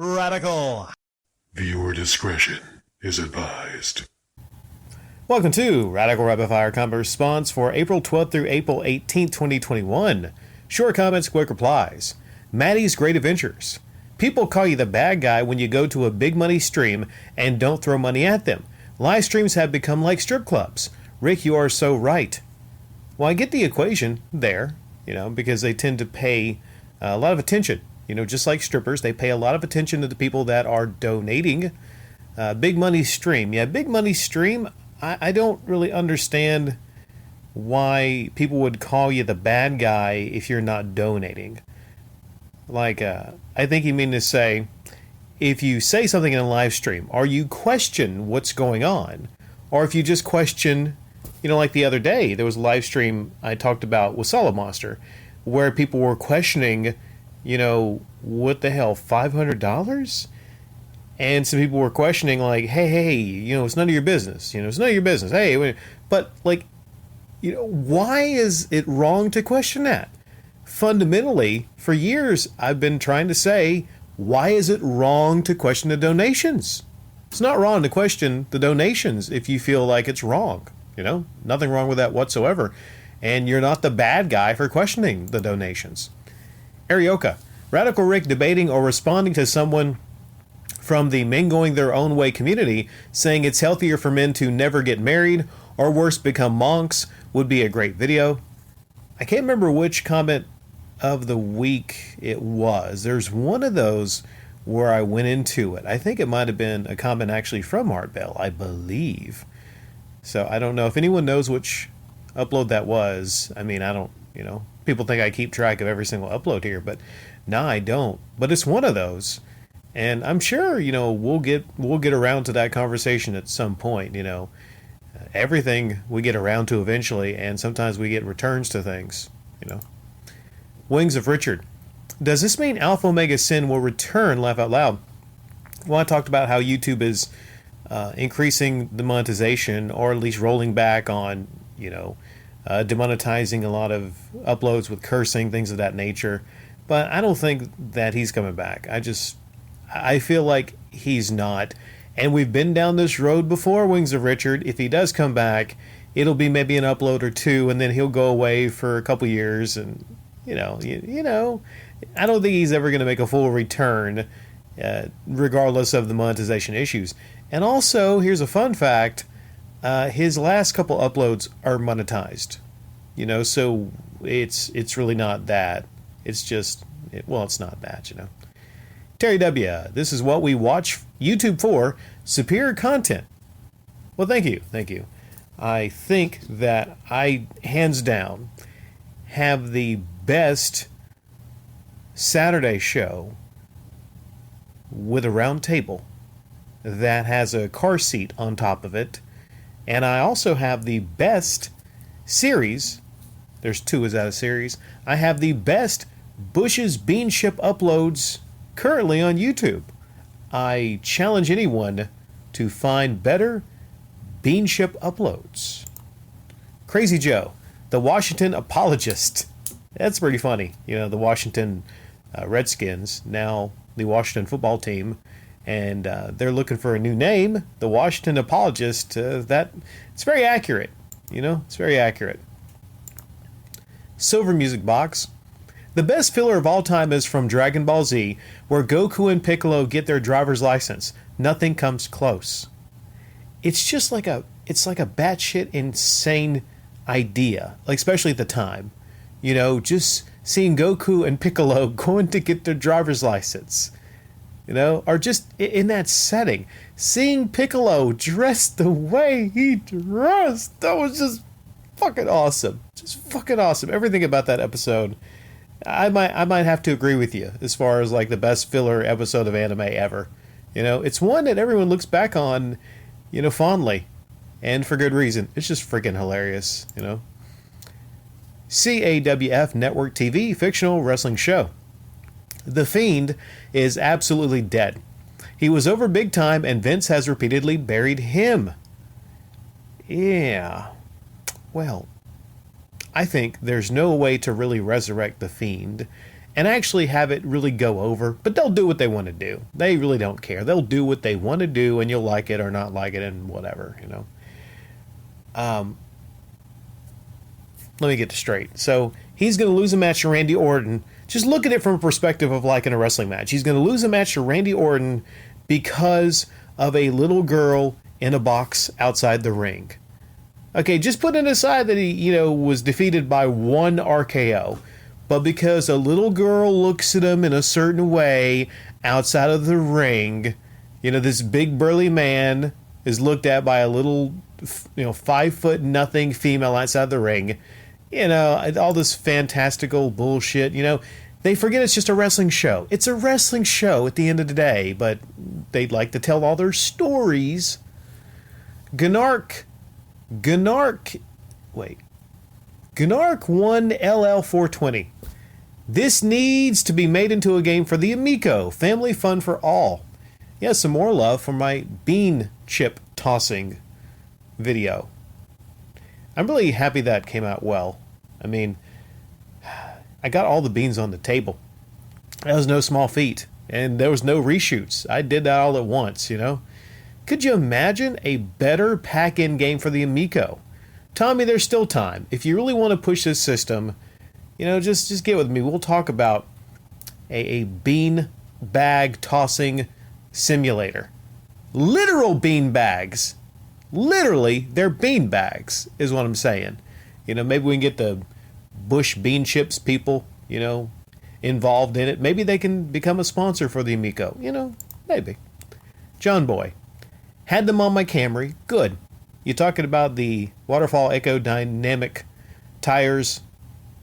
Radical. Viewer discretion is advised. Welcome to Radical Rapid Fire Combat Response for April 12th through April 18th, 2021. Short comments, quick replies. Maddie's Great Adventures. People call you the bad guy when you go to a big money stream and don't throw money at them. Live streams have become like strip clubs. Rick, you are so right. Well, I get the equation there, because they tend to pay a lot of attention. Just like strippers, they pay a lot of attention to the people that are donating. Big money stream. Yeah, big money stream. I don't really understand why people would call you the bad guy if you're not donating. I think you mean to say, if you say something in a live stream, or you question what's going on, or if you just question, like the other day, there was a live stream I talked about with Solid Monster, where people were questioning, what the hell, $500? And some people were questioning, like, hey, it's none of your business. It's none of your business. Hey, but, why is it wrong to question that? Fundamentally, for years, I've been trying to say, why is it wrong to question the donations? It's not wrong to question the donations if you feel like it's wrong. Nothing wrong with that whatsoever. And you're not the bad guy for questioning the donations. Arioka, Radical Rick debating or responding to someone from the men going their own way community saying it's healthier for men to never get married or worse become monks would be a great video. I can't remember which comment of the week it was. There's one of those where I went into it. I think it might have been a comment actually from Art Bell, I believe. So I don't know if anyone knows which upload that was. I mean, I don't, people think I keep track of every single upload here, but no, I don't. But it's one of those. And I'm sure, we'll get around to that conversation at some point, everything we get around to eventually, and sometimes we get returns to things, Wings of Richard. Does this mean Alpha Omega Sin will return? Laugh out loud. Well, I talked about how YouTube is increasing the monetization, or at least rolling back on, demonetizing a lot of uploads with cursing, things of that nature. But I don't think that he's coming back. I feel like he's not. And we've been down this road before, Wings of Richard. If he does come back, it'll be maybe an upload or two, and then he'll go away for a couple years. And, I don't think he's ever going to make a full return, regardless of the monetization issues. And also, here's a fun fact. His last couple uploads are monetized. So it's really not that. It's just, it's not that, Terry W., this is what we watch YouTube for, superior content. Well, thank you. I think that I, hands down, have the best Saturday show with a round table that has a car seat on top of it. And I also have the best series. There's two is that a series. I have the best Bush's Bean Ship uploads currently on YouTube. I challenge anyone to find better Bean Ship uploads. Crazy Joe, the Washington apologist. That's pretty funny. The Washington Redskins, now the Washington football team, and they're looking for a new name, the Washington apologist. That it's very accurate. It's very accurate. Silver Music Box. The best filler of all time is from Dragon Ball Z, where Goku and Piccolo get their driver's license. Nothing comes close. It's just like it's like a batshit insane idea, especially at the time. Just seeing Goku and Piccolo going to get their driver's license. Or just in that setting, seeing Piccolo dressed the way he dressed, that was just fucking awesome. Just fucking awesome. Everything about that episode, I might have to agree with you as far as the best filler episode of anime ever. It's one that everyone looks back on, fondly, and for good reason. It's just freaking hilarious. CAWF Network TV fictional wrestling show. The Fiend is absolutely dead. He was over big time, and Vince has repeatedly buried him. Yeah. Well, I think there's no way to really resurrect The Fiend, and actually have it really go over. But they'll do what they want to do. They really don't care. They'll do what they want to do, and you'll like it or not like it, and whatever, you know. Let me get this straight. So he's going to lose a match to Randy Orton. Just look at it from a perspective of like in a wrestling match. He's going to lose a match to Randy Orton because of a little girl in a box outside the ring. Okay, just put it aside that he, you know, was defeated by one RKO. But because a little girl looks at him in a certain way outside of the ring, you know, this big burly man is looked at by a little, you know, 5'0" female outside the ring. You know, all this fantastical bullshit, you know. They forget it's just a wrestling show. It's a wrestling show at the end of the day, but they'd like to tell all their stories. Gnark won LL 420. This needs to be made into a game for the Amico. Family fun for all. Yeah, some more love for my bean chip tossing video. I'm really happy that came out well. I mean, I got all the beans on the table. That was no small feat. And there was no reshoots. I did that all at once, you know. Could you imagine a better pack-in game for the Amico? Tommy, there's still time. If you really want to push this system, you know, just get with me. We'll talk about a bean bag tossing simulator. Literal bean bags. Literally, they're bean bags, is what I'm saying. You know, maybe we can get the Bush Bean Chips people, you know, involved in it. Maybe they can become a sponsor for the Amico. You know, maybe. John Boy. Had them on my Camry. Good. You talking about the Waterfall Echo Dynamic tires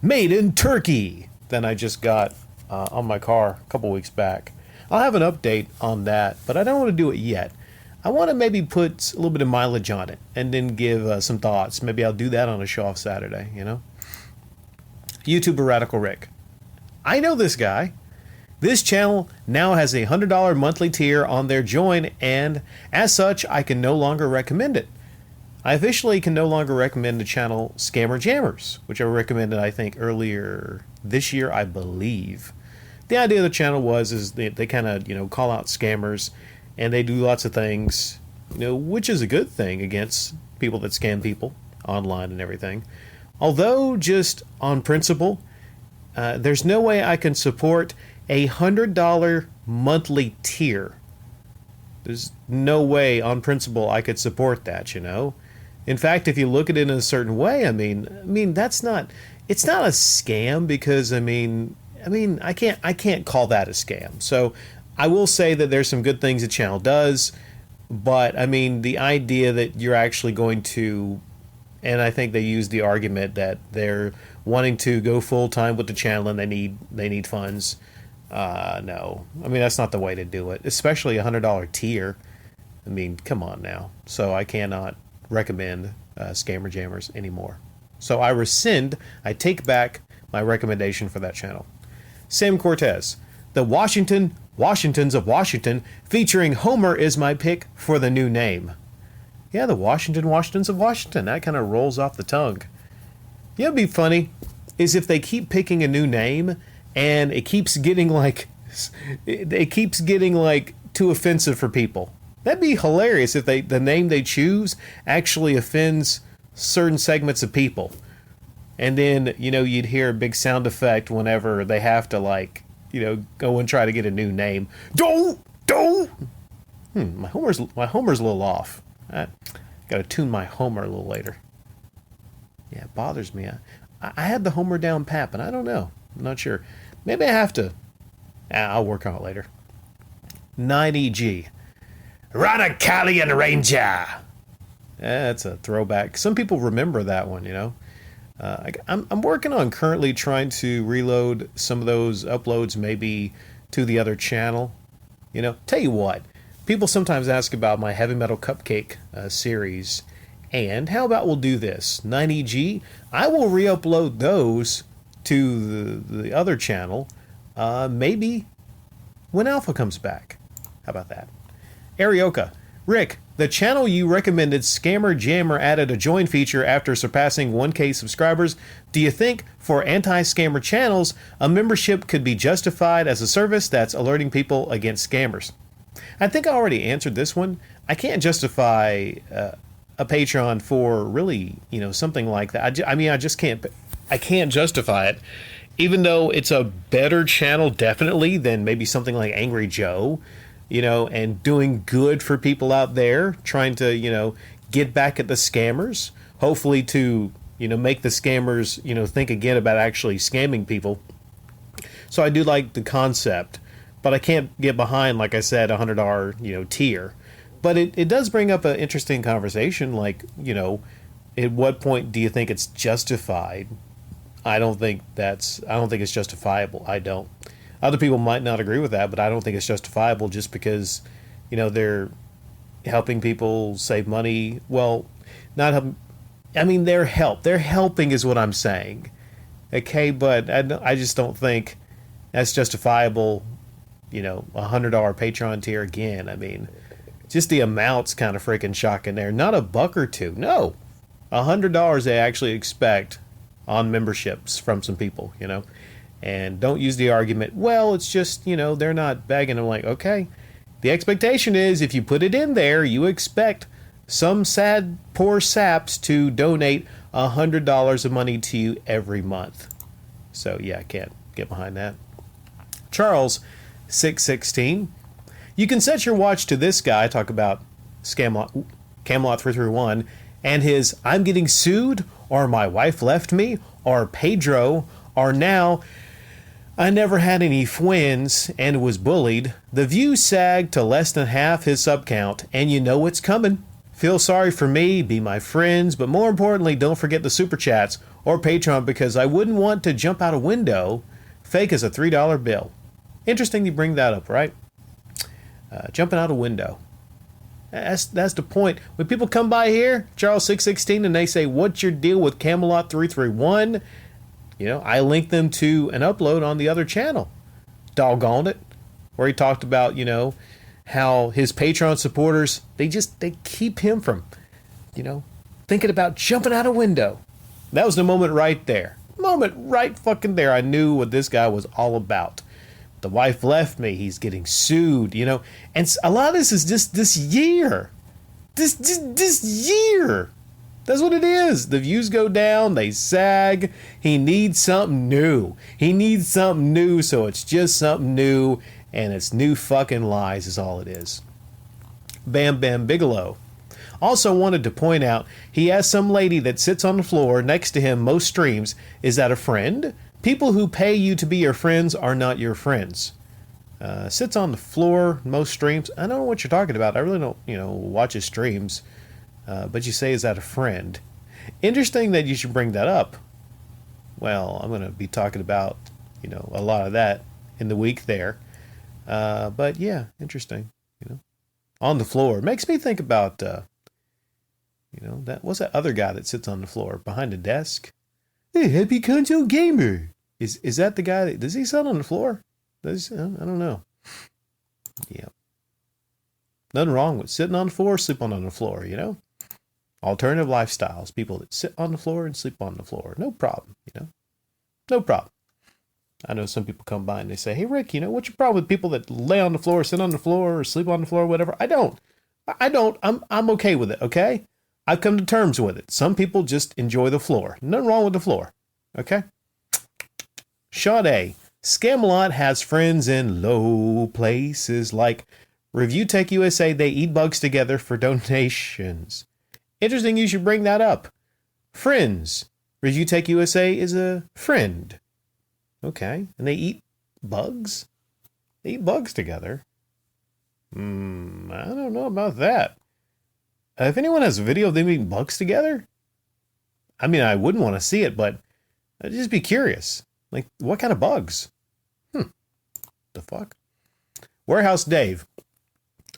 made in Turkey that I just got on my car a couple weeks back. I'll have an update on that, but I don't want to do it yet. I want to maybe put a little bit of mileage on it and then give some thoughts. Maybe I'll do that on a show off Saturday, you know. YouTuber Radical Rick. I know this guy. This channel now has a $100 monthly tier on their join, and as such, I can no longer recommend it. I officially can no longer recommend the channel Scammer Jammers, which I recommended, I think, earlier this year, I believe. The idea of the channel is they kind of, you know, call out scammers, and they do lots of things, you know, which is a good thing against people that scam people online and everything. Although, just on principle, there's no way I can support a $100 monthly tier. There's no way on principle I could support that, you know. In fact, if you look at it in a certain way, I mean that's not, it's not a scam because I mean I can't call that a scam. So I will say that there's some good things the channel does, but I mean the idea that you're actually going to, and I think they use the argument that they're wanting to go full time with the channel and they need funds. No, I mean that's not the way to do it, especially a $100 tier. I mean, come on now. So I cannot recommend Scammer Jammers anymore. So I take back my recommendation for that channel. Sam Cortez, the Washingtons of Washington, featuring Homer is my pick for the new name. Yeah, the Washingtons of Washington. That kind of rolls off the tongue. Yeah, it'd be funny is if they keep picking a new name and it keeps getting like too offensive for people. That'd be hilarious if the name they choose actually offends certain segments of people. And then, you know, you'd hear a big sound effect whenever they have to, like, you know, go and try to get a new name. Don't! My Homer's a little off. I got to tune my Homer a little later. Yeah, it bothers me. I had the Homer down pat, but I don't know. I'm not sure. Maybe I have to. I'll work on it later. 9EG. Radicalian Ranger. That's a throwback. Some people remember that one, you know. I'm working on currently trying to reload some of those uploads maybe to the other channel. You know, tell you what, people sometimes ask about my Heavy Metal Cupcake series. And how about we'll do this? 9EG, I will re-upload those to the other channel maybe when Alpha comes back. How about that? Arioka, Rick, The channel you recommended, Scammer Jammer, added a join feature after surpassing 1K subscribers. Do you think for anti-scammer channels, a membership could be justified as a service that's alerting people against scammers? I think I already answered this one. I can't justify a Patreon for really, something like that. I just can't. I can't justify it, even though it's a better channel definitely than maybe something like Angry Joe, and doing good for people out there, trying to, get back at the scammers, hopefully to, make the scammers, think again about actually scamming people. So I do like the concept, but I can't get behind, like I said, $100, tier. But it does bring up an interesting conversation, like, at what point do you think it's justified? I don't think it's justifiable. I don't. Other people might not agree with that, but I don't think it's justifiable just because, they're helping people save money. Well, not help. I mean, they're helping is what I'm saying. Okay, but I just don't think that's justifiable. $100 Patreon tier again. I mean, just the amount's kind of freaking shocking there. Not a buck or two. No, $100 they actually expect on memberships from some people, and don't use the argument, well, it's just, they're not begging. I'm like, okay, the expectation is if you put it in there, you expect some sad, poor saps to donate $100 of money to you every month. So yeah, I can't get behind that. Charles, 616. You can set your watch to this guy, talk about Camelot 331, and his I'm getting sued, or my wife left me, or Pedro, or now I never had any twins and was bullied. The views sagged to less than half his sub count, and you know it's coming. Feel sorry for me, be my friends, but more importantly, don't forget the super chats or Patreon because I wouldn't want to jump out a window fake as a $3 bill. Interesting you bring that up, right? Jumping out a window. That's the point. When people come by here, Charles 616, and they say, what's your deal with Camelot 331? I link them to an upload on the other channel. Doggone it. Where he talked about, how his Patreon supporters, they keep him from, thinking about jumping out a window. That was the moment right there. Moment right fucking there. I knew what this guy was all about. The wife left me. He's getting sued, And a lot of this is just this year. This year. That's what it is. The views go down. They sag. He needs something new. So it's just something new. And it's new fucking lies is all it is. Bam Bam Bigelow. Also wanted to point out, he has some lady that sits on the floor next to him most streams. Is that a friend? People who pay you to be your friends are not your friends. Sits on the floor most streams. I don't know what you're talking about. I really don't, watch his streams. But you say, is that a friend? Interesting that you should bring that up. Well, I'm going to be talking about, a lot of that in the week there. But yeah, interesting. On the floor. Makes me think about, what's that other guy that sits on the floor behind a desk? Hey, happy console gamer. Is that the guy that, does he sit on the floor? I don't know. Yeah. Nothing wrong with sitting on the floor, sleeping on the floor, Alternative lifestyles. People that sit on the floor and sleep on the floor. No problem, No problem. I know some people come by and they say, hey, Rick, what's your problem with people that lay on the floor, sit on the floor, or sleep on the floor, whatever? I don't. I'm okay with it, okay? I've come to terms with it. Some people just enjoy the floor. Nothing wrong with the floor, okay? Sade. Scamelot has friends in low places like Review Tech USA. They eat bugs together for donations. Interesting you should bring that up. Friends. Review Tech USA is a friend. Okay. And they eat bugs? They eat bugs together. I don't know about that. If anyone has a video of them eating bugs together, I mean, I wouldn't want to see it, but I'd just be curious. Like, what kind of bugs? The fuck? Warehouse Dave.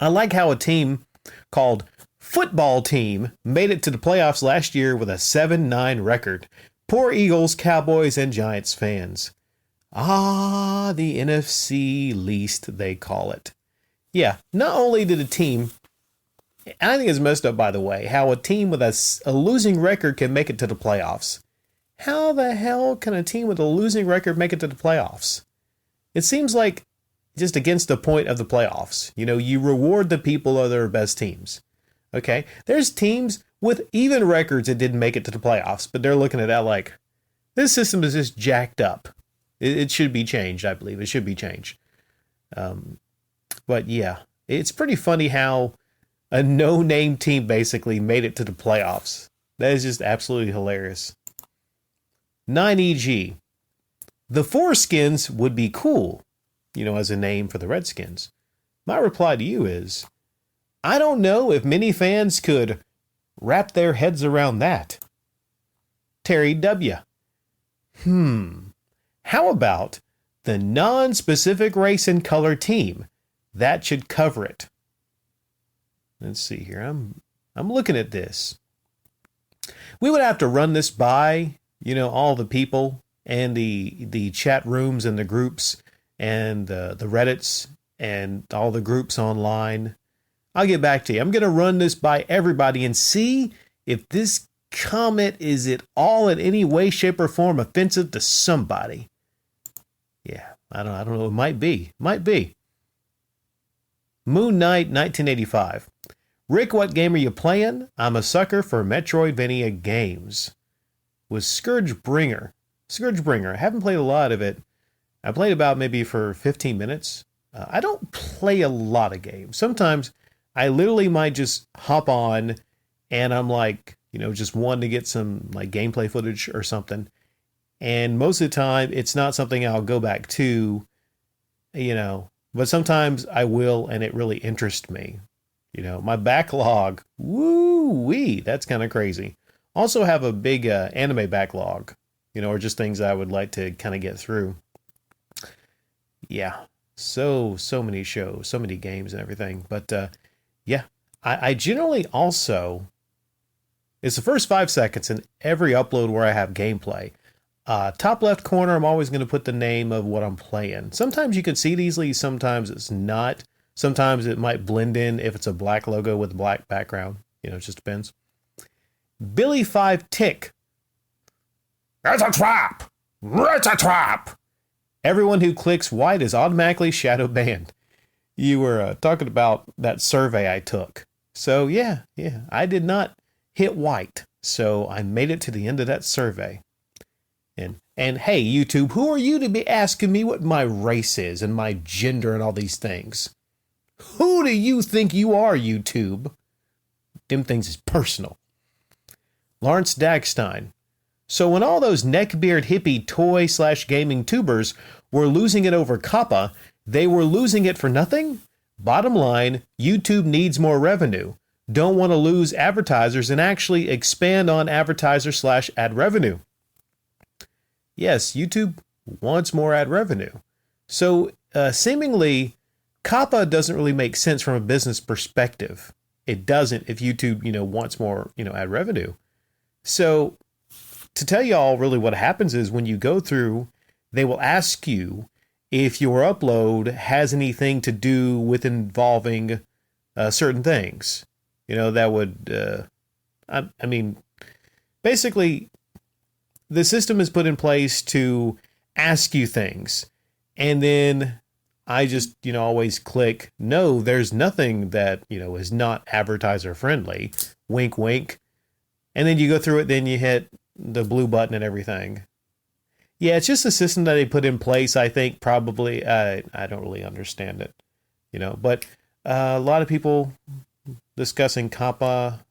I like how a team called Football Team made it to the playoffs last year with a 7-9 record. Poor Eagles, Cowboys, and Giants fans. Ah, the NFC least, they call it. Yeah, not only did a team I think it's messed up, by the way, how a team with a losing record can make it to the playoffs. How the hell can a team with a losing record make it to the playoffs? It seems like just against the point of the playoffs. You know, you reward the people that are their best teams. Okay? There's teams with even records that didn't make it to the playoffs, but they're looking at that like, this system is just jacked up. It should be changed, I believe. It should be changed. But yeah, it's pretty funny how a no-name team basically made it to the playoffs. That is just absolutely hilarious. 9EG. The Foreskins would be cool, you know, as a name for the Redskins. My reply to you is, I don't know if many fans could wrap their heads around that. Terry W. How about the non-specific race and color team? That should cover it. Let's see here. I'm looking at this. We would have to run this by, you know, all the people and the chat rooms and the groups and the Reddits and all the groups online. I'll get back to you. I'm going to run this by everybody and see if this comment is at all in any way, shape, or form offensive to somebody. Yeah, I don't know. It might be. Might be. Moon Knight 1985. Rick, what game are you playing? I'm a sucker for Metroidvania games. Was Scourgebringer. I haven't played a lot of it. I played about maybe for 15 minutes. I don't play a lot of games. Sometimes I literally might just hop on and I'm like, you know, just wanting to get some like gameplay footage or something. And most of the time it's not something I'll go back to, you know, but sometimes I will and it really interests me. You know, my backlog, woo-wee, that's kind of crazy. Also have a big anime backlog, you know, or just things I would like to kind of get through. Yeah, so many shows, so many games and everything. But yeah, I generally also, it's the first 5 seconds in every upload where I have gameplay. Top left corner, I'm always going to put the name of what I'm playing. Sometimes you can see it easily, sometimes it's not. Sometimes it might blend in if it's a black logo with a black background. You know, it just depends. Billy 5 Tick. It's a trap! It's a trap! Everyone who clicks white is automatically shadow banned. You were talking about that survey I took. So yeah, I did not hit white. So I made it to the end of that survey. And hey, YouTube, who are you to be asking me what my race is and my gender and all these things? Who do you think you are, YouTube? Them things is personal. Lawrence Dagstein. So when all those neckbeard hippie toy/gaming tubers were losing it over Kappa, they were losing it for nothing? Bottom line, YouTube needs more revenue. Don't want to lose advertisers and actually expand on advertiser/ad revenue. Yes, YouTube wants more ad revenue. So seemingly, Kappa doesn't really make sense from a business perspective. It doesn't if YouTube, you know, wants more, you know, ad revenue. So to tell y'all really what happens is when you go through, they will ask you if your upload has anything to do with involving certain things. You know, that would, I mean, basically, the system is put in place to ask you things. And then I just, you know, always click, no, there's nothing that, you know, is not advertiser friendly. Wink, wink. And then you go through it, then you hit the blue button and everything. Yeah, it's just a system that they put in place, I think, probably. I don't really understand it, you know, but a lot of people discussing Kappa.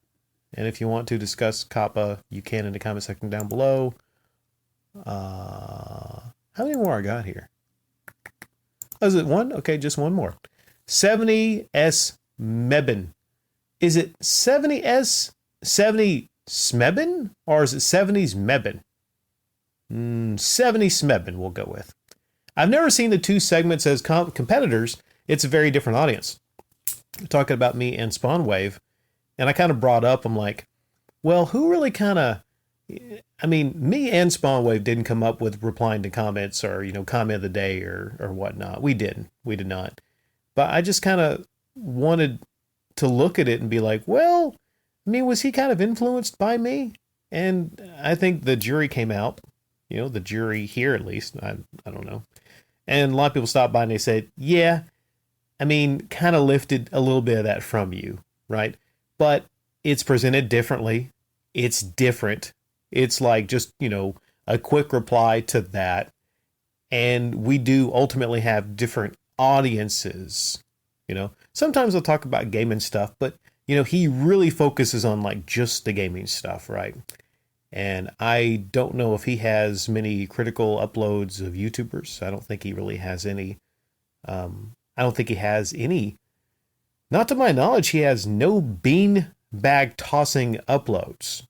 And if you want to discuss Kappa, you can in the comment section down below. How many more I got here? Oh, is it one? Okay, just one more. 70S Mebin. Is it 70S 70 Smebin or is it 70s Mebin? 70 Smebin we'll go with. I've never seen the two segments as competitors. It's a very different audience. We're talking about me and Spawnwave, and I kind of brought up, I'm like, well, who really kind of, I mean, me and Spawnwave didn't come up with replying to comments or, you know, comment of the day or whatnot. We didn't. We did not. But I just kind of wanted to look at it and be like, well, I mean, was he kind of influenced by me? And I think the jury came out, the jury here at least, I don't know. And a lot of people stopped by and they said, yeah, I mean, kind of lifted a little bit of that from you, right? But it's presented differently. It's different. It's like just, a quick reply to that. And we do ultimately have different audiences, Sometimes we'll talk about gaming stuff, but, he really focuses on like just the gaming stuff, right? And I don't know if he has many critical uploads of YouTubers. I don't think he really has any. I don't think he has any. Not to my knowledge, he has no bean bag tossing uploads.